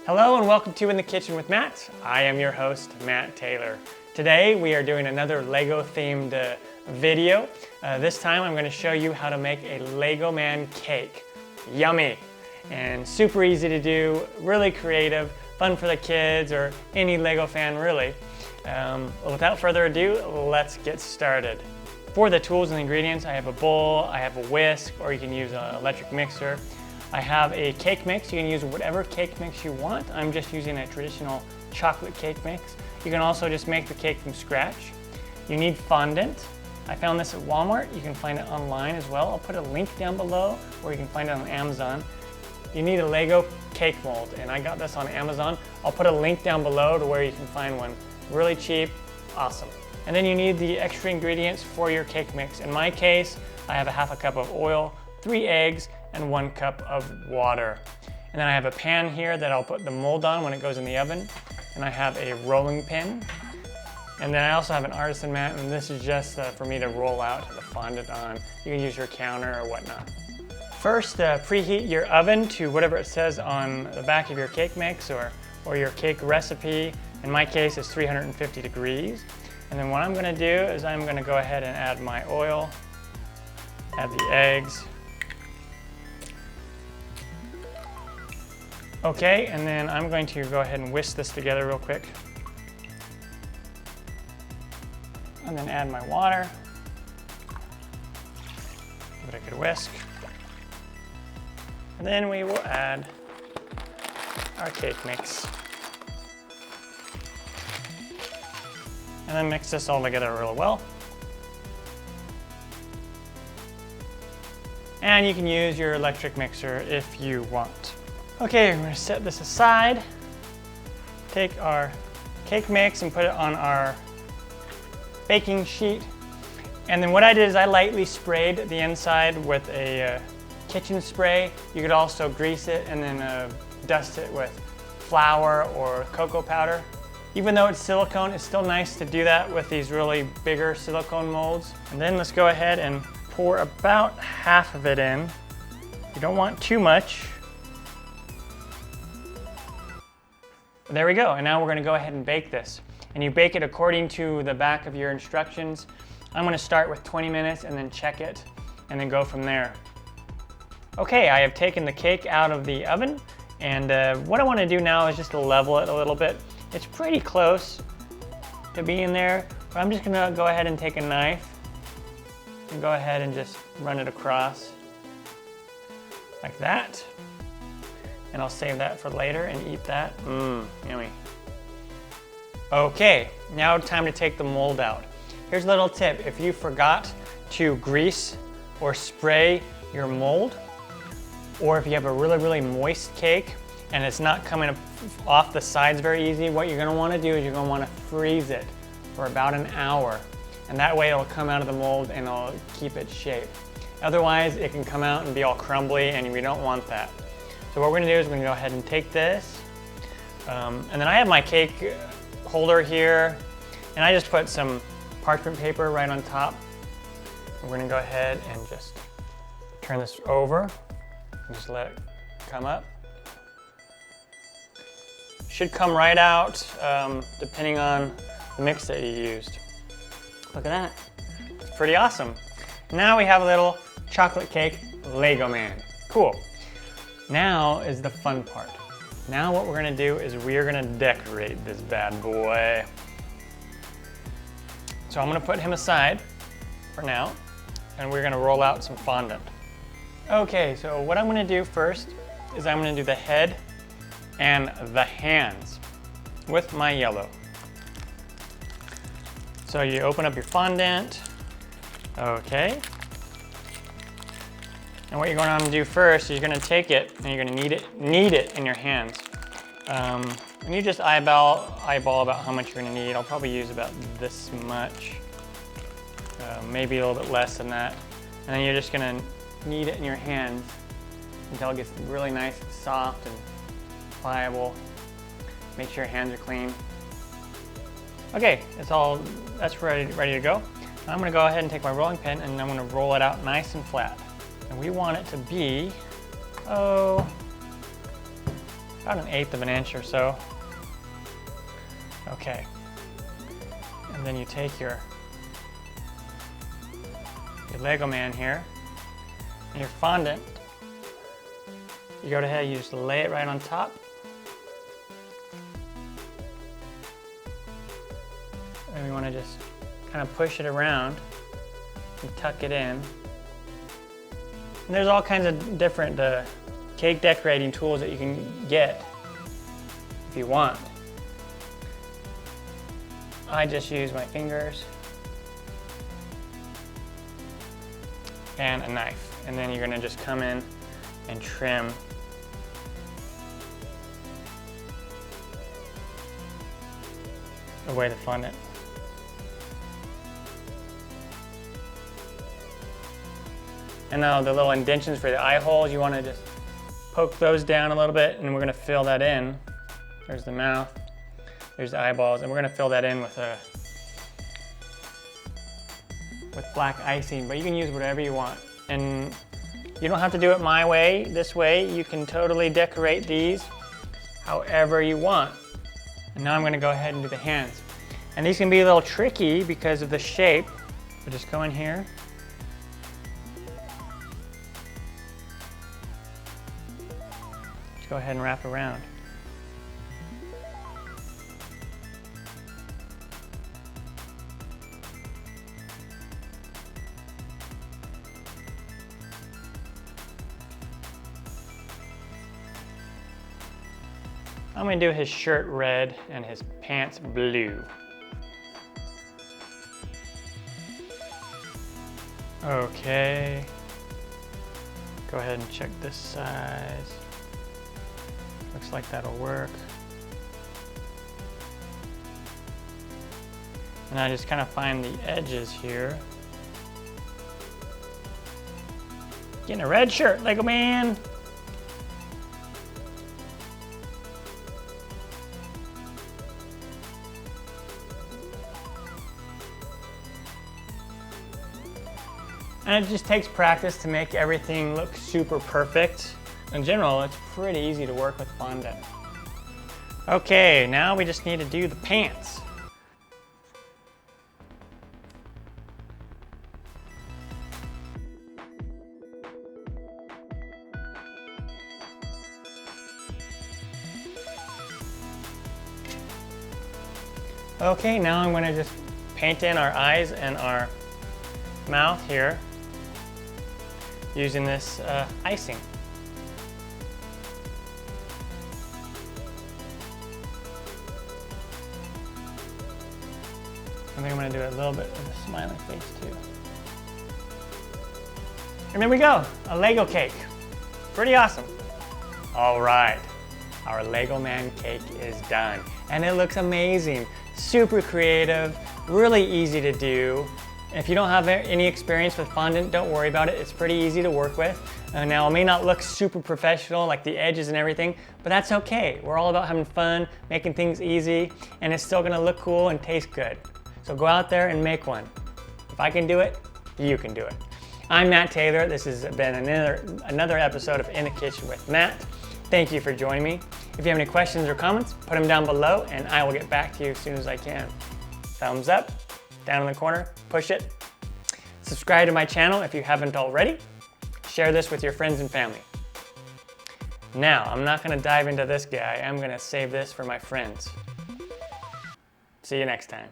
Hello and welcome to In the Kitchen with Matt. I am your host, Matt Taylor. Today we are doing another Lego themed video. This time I'm going to show you how to make a Lego man cake. Yummy and super easy to do, really creative, fun for the kids or any Lego fan really. Without further ado, let's get started. For the tools and ingredients, I have a bowl, I have a whisk, or you can use an electric mixer. I have a cake mix. You can use whatever cake mix you want. I'm just using a traditional chocolate cake mix. You can also just make the cake from scratch. You need fondant. I found this at Walmart. You can find it online as well. I'll put a link down below, or you can find it on Amazon. You need a Lego cake mold, and I got this on Amazon. I'll put a link down below to where you can find one. Really cheap, awesome. And then you need the extra ingredients for your cake mix. In my case, I have a half a cup of oil, 3 eggs, and 1 cup of water. And then I have a pan here that I'll put the mold on when it goes in the oven. And I have a rolling pin. And then I also have an artisan mat, and this is just for me to roll out the fondant on. You can use your counter or whatnot. First, preheat your oven to whatever it says on the back of your cake mix or your cake recipe. In my case, it's 350 degrees. And then what I'm gonna do is I'm gonna go ahead and add my oil, add the eggs. Okay, and then I'm going to go ahead and whisk this together real quick. And then add my water. Give it a good whisk. And then we will add our cake mix. And then mix this all together real well. And you can use your electric mixer if you want. Okay, we're gonna set this aside. Take our cake mix and put it on our baking sheet. And then what I did is I lightly sprayed the inside with a kitchen spray. You could also grease it and then dust it with flour or cocoa powder. Even though it's silicone, it's still nice to do that with these really bigger silicone molds. And then let's go ahead and pour about half of it in. You don't want too much. There we go, and now we're gonna go ahead and bake this. And you bake it according to the back of your instructions. I'm gonna start with 20 minutes and then check it and then go from there. Okay, I have taken the cake out of the oven, and what I wanna do now is just to level it a little bit. It's pretty close to being there, but I'm just gonna go ahead and take a knife and go ahead and just run it across like that. And I'll save that for later and eat that. Yummy. Okay, now time to take the mold out. Here's a little tip. If you forgot to grease or spray your mold, or if you have a really, really moist cake and it's not coming off the sides very easy, what you're gonna wanna do is you're gonna wanna freeze it for about an hour. And that way it'll come out of the mold and it'll keep its shape. Otherwise, it can come out and be all crumbly, and we don't want that. So what we're gonna do is we're gonna go ahead and take this, and then I have my cake holder here, and I just put some parchment paper right on top. And we're gonna go ahead and just turn this over and just let it come up. Should come right out, depending on the mix that you used. Look at that, it's pretty awesome. Now we have a little chocolate cake Lego man, cool. Now is the fun part. Now what we're gonna do is we're gonna decorate this bad boy. So I'm gonna put him aside for now, and we're gonna roll out some fondant. Okay, so what I'm gonna do first is I'm gonna do the head and the hands with my yellow. So you open up your fondant, okay. And what you're going to do first is you're going to take it and you're going to knead it in your hands. And you just eyeball about how much you're going to need. I'll probably use about this much, maybe a little bit less than that. And then you're just going to knead it in your hands until it gets really nice and soft and pliable. Make sure your hands are clean. Okay, that's ready to go. I'm going to go ahead and take my rolling pin and I'm going to roll it out nice and flat. And we want it to be, about 1/8 of an inch or so. Okay. And then you take your Lego man here and your fondant. You go ahead, you just lay it right on top. And we want to just kind of push it around and tuck it in. And there's all kinds of different cake decorating tools that you can get if you want. I just use my fingers and a knife. And then you're going to just come in and trim away the fondant. And now the little indentions for the eye holes, you want to just poke those down a little bit, and we're going to fill that in. There's the mouth, there's the eyeballs, and we're going to fill that in with black icing, but you can use whatever you want. And you don't have to do it my way, this way. You can totally decorate these however you want. And now I'm going to go ahead and do the hands. And these can be a little tricky because of the shape. So just go in here. Just go ahead and wrap around. I'm going to do his shirt red and his pants blue. Okay. Go ahead and check this size. Looks like that'll work. And I just kind of find the edges here. Getting a red shirt, Lego man. And it just takes practice to make everything look super perfect. In general, it's pretty easy to work with fondant. Okay, now we just need to do the pants. Okay, now I'm going to just paint in our eyes and our mouth here using this icing. I think I'm going to do a little bit of a smiling face too. And there we go, a Lego cake. Pretty awesome. All right, our Lego man cake is done. And it looks amazing, super creative, really easy to do. If you don't have any experience with fondant, don't worry about it. It's pretty easy to work with. Now, it may not look super professional, like the edges and everything, but that's okay. We're all about having fun, making things easy, and it's still gonna look cool and taste good. So go out there and make one. If I can do it, you can do it. I'm Matt Taylor. This has been another episode of In the Kitchen with Matt. Thank you for joining me. If you have any questions or comments, put them down below and I will get back to you as soon as I can. Thumbs up, down in the corner, push it. Subscribe to my channel if you haven't already. Share this with your friends and family. Now, I'm not gonna dive into this guy. I'm gonna save this for my friends. See you next time.